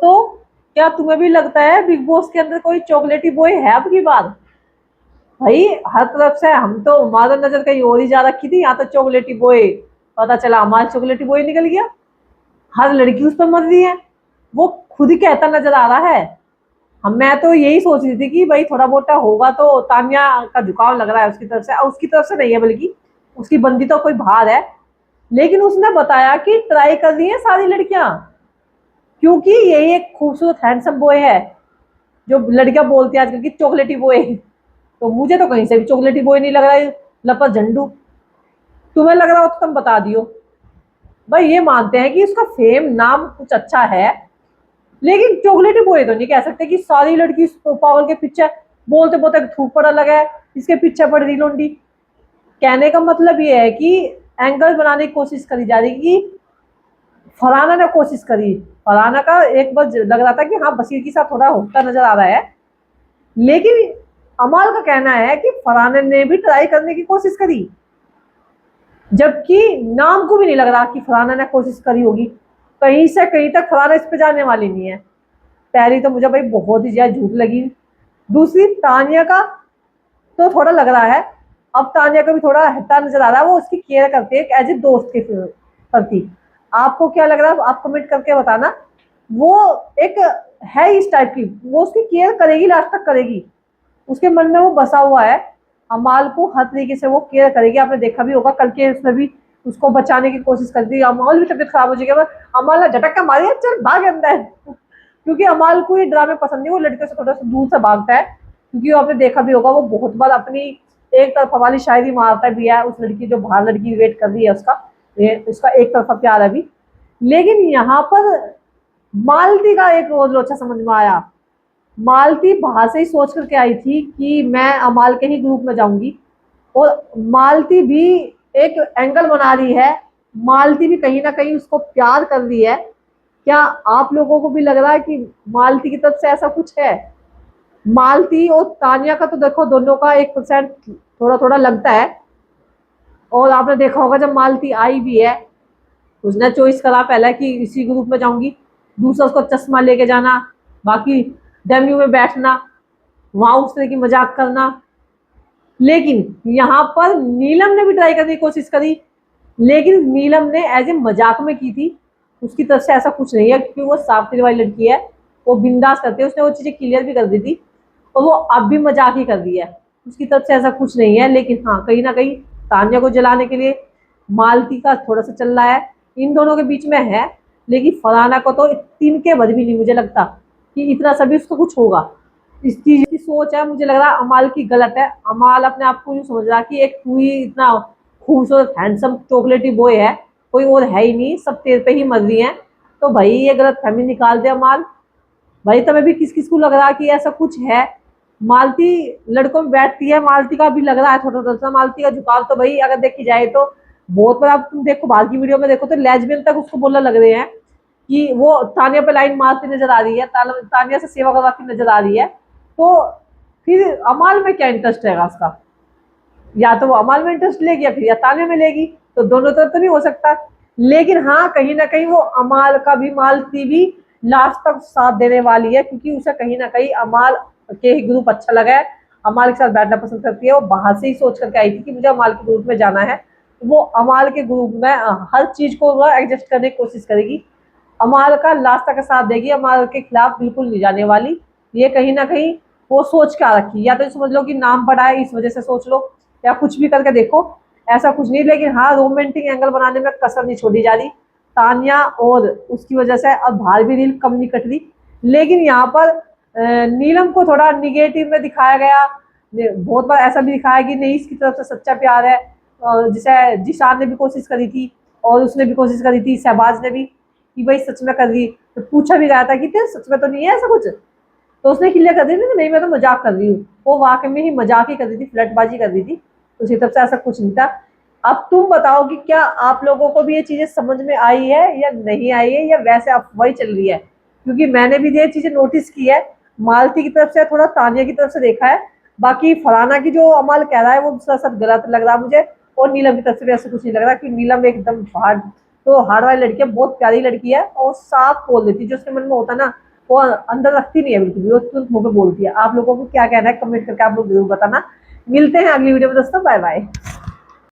दोस्तों, क्या तुम्हें भी लगता है बिग बॉस के अंदर कोई चॉकलेटी बॉय है अब की बार? भाई, हर तरफ से हम तो हमारा नजर कहीं और ही जा रखी थी, यहाँ तो चॉकलेटी बॉय। पता चला हमारा चॉकलेटी बॉय निकल गया। हर लड़की उस पर मर रही है। वो खुद ही कहता नजर आ रहा है। हम मैं तो यही सोच रही थी कि भाई थोड़ा मोटा होगा तो तान्या का झुकाव लग रहा है उसकी तरफ से, उसकी तरफ से नहीं है बल्कि उसकी बंदी तो कोई बाहर है। लेकिन उसने बताया कि ट्राई कर रही है सारी लड़कियां, क्योंकि यही एक खूबसूरत हैंडसम बॉय है जो लड़कियां बोलती है आजकल की चॉकलेटी बॉय। तो मुझे तो कहीं से भी चॉकलेटी बॉय नहीं लग रहा है, लपत झंडू। तुम्हें लग रहा हो तो तुम बता दियो। भाई ये मानते हैं कि उसका फेम नाम कुछ अच्छा है, लेकिन चॉकलेटी बॉय तो नहीं कह सकते कि सारी लड़की पागल के पीछे बोलते बोलते थूक पड़ा लगा है, इसके पीछे पड़ रही लोंडी। कहने का मतलब ये है कि एंगल बनाने की कोशिश करी जा रही कि फलाना ने कोशिश करी। फलाना का एक बार लग रहा था कि हाँ बशीर के साथ थोड़ा होता नजर आ रहा है, लेकिन अमाल का कहना है कि फरहाना ने भी ट्राई करने की कोशिश करी, जबकि नाम को भी नहीं लग रहा कि फरहाना ने कोशिश करी होगी। कहीं से कहीं तक फरहाना इस पे जाने वाली नहीं है। पहली तो मुझे भाई बहुत ही ज्यादा झूठ लगी। दूसरी, तानिया का तो थोड़ा लग रहा है। अब तानिया का भी थोड़ा हट्टा नजर आ रहा है, वो उसकी केयर करते हैं एज ए दोस्त के प्रति। आपको क्या लग रहा है आप कमेंट करके बताना। वो एक है इस टाइप की, वो उसकी केयर करेगी, लास्ट तक करेगी। उसके मन में वो बसा हुआ है। अमाल को हर तरीके से वो केयर करेगी। आपने देखा भी होगा कल के उसमें भी उसको बचाने की कोशिश कर दी। अमाल भी तबियत खराब हो जाएगी, अमाल ने झटक का मारी चल भाग अंदर। क्योंकि अमाल को ये ड्रामे पसंद नहीं, वो लड़कियों से थोड़ा सा दूर से भागता है। क्योंकि आपने देखा भी होगा वो बहुत बार अपनी एक तरफा वाली शायरी मारता भी है उस लड़की जो बाहर लड़की वेट कर रही है उसका, उसका एक तरफा प्यार अभी। लेकिन यहाँ पर मालती का एक रोज अच्छा समझ में आया। मालती बाहर से ही सोच करके आई थी कि मैं अमाल के ही ग्रुप में जाऊंगी, और मालती भी एक एंगल बना रही है। मालती भी कहीं ना कहीं उसको प्यार कर रही है। क्या आप लोगों को भी लग रहा है कि मालती की तरफ से ऐसा कुछ है? मालती और तानिया का तो देखो दोनों का 1% थोड़ा थोड़ा लगता है। और आपने देखा होगा जब मालती आई भी है, उसने चॉइस करा पहले कि इसी ग्रुप में जाऊंगी, दूसरा उसको चश्मा लेके जाना, बाकी डेम्यू में बैठना, वहां उस तरह की मजाक करना। लेकिन यहाँ पर नीलम ने भी ट्राई करने की कोशिश करी, लेकिन नीलम ने एज ए मजाक में की थी। उसकी तरफ से ऐसा कुछ नहीं है, क्योंकि वो साफ दिल वाली लड़की है। वो बिंदास करती है, उसने वो चीजें क्लियर भी कर दी थी, और वो अब भी मजाक ही कर रही है। उसकी तरफ से ऐसा कुछ नहीं है। लेकिन हाँ, कहीं ना कहीं तान्या को जलाने के लिए मालती का थोड़ा सा चल रहा है, इन दोनों के बीच में है। लेकिन फलाना को तो तिनके भर भी नहीं मुझे लगता कि इतना सभी उसको कुछ होगा। इस चीज की सोच है, मुझे लग रहा है अमाल की गलत है। अमाल अपने आप को यूँ समझ रहा कि एक तू ही इतना खूबसूरत हैंडसम चॉकलेटी बॉय है, कोई और है ही नहीं, सब तेरे पे ही मर रही हैं। तो भाई ये गलत फहमी निकाल दे अमाल। भाई तुम्हें भी किस किस को लग रहा कि ऐसा कुछ है? मालती लड़कों में बैठती है, मालती का भी लग रहा है थोड़ा थोड़ा सा। मालती का झुकाव तो भाई अगर देखी जाए तो बहुत बड़ा। तुम देखो बाहर की वीडियो में देखो तो लेस्बियन तक उसको बोलने लग रहे हैं कि वो तानिया पे लाइन मारती नजर आ रही है, तानिया से सेवा करवाती नजर आ रही है। तो फिर अमाल में क्या इंटरेस्ट रहेगा उसका? या तो वो अमाल में इंटरेस्ट लेगी या फिर या तानिया में लेगी। तो दोनों तरफ तो नहीं हो सकता। लेकिन हाँ, कहीं ना कहीं वो अमाल का भी, मालती भी लास्ट तक साथ देने वाली है, क्योंकि उसे कहीं ना कहीं अमाल के ही ग्रुप अच्छा लगा है। अमाल के साथ बैठना पसंद करती है। वो बाहर से ही सोच करके आई थी कि मुझे अमाल के ग्रुप में जाना है। वो अमाल के ग्रुप में हर चीज को वो एडजस्ट करने की कोशिश करेगी। अमाल का लास्ट तक साथ देगी, अमाल के खिलाफ बिल्कुल नहीं जाने वाली। ये कहीं ना कहीं वो सोच क्या रखी, या तो समझ लो कि नाम पड़ा है इस वजह से सोच लो, या कुछ भी करके देखो। ऐसा कुछ नहीं। लेकिन हाँ, रोमांटिक एंगल बनाने में कसर नहीं छोड़ी जा रही तानिया, और उसकी वजह से अब बाहर भी रील कम नहीं कट रही। लेकिन यहाँ पर नीलम को थोड़ा निगेटिव में दिखाया गया। बहुत बार ऐसा भी दिखाया कि नहीं इसकी तरफ से सच्चा प्यार है। जिसे जिशान ने भी कोशिश करी थी, और उसने भी कोशिश करी थी, शहबाज ने भी, कि भाई सच में कर रही। तो पूछा भी गया था कि तेरे सच में तो नहीं है ऐसा कुछ? तो उसने क्लियर कर दी थी नहीं, मैं तो मजाक कर रही हूँ। वो वाकई में ही मजाक ही कर रही थी, फ्लर्टबाजी कर रही थी। उसकी तरफ से ऐसा कुछ नहीं था। अब तुम बताओ कि क्या आप लोगों को भी ये चीजें समझ में आई है या नहीं आई है, या वैसे अफवाही चल रही है? क्योंकि मैंने भी ये चीजें नोटिस की है। मालती की तरफ से थोड़ा, तानिया की तरफ से देखा है। बाकी फलाना की जो अमाल कह रहा है वो सब गलत लग रहा है मुझे। और नीलम की तरफ से भी ऐसा कुछ नहीं लग रहा, कि नीलम एकदम हार्ड, तो हार्ड वाली लड़की है, बहुत प्यारी लड़की है, और साफ बोल देती जो उसके मन में होता ना, वो अंदर रखती नहीं है बिल्कुल भी, वो तुरंत मुंह पे बोलती है। आप लोगों को क्या कहना है कमेंट करके आप लोग जरूर बताना। मिलते हैं अगली वीडियो में दोस्तों, बाय बाय।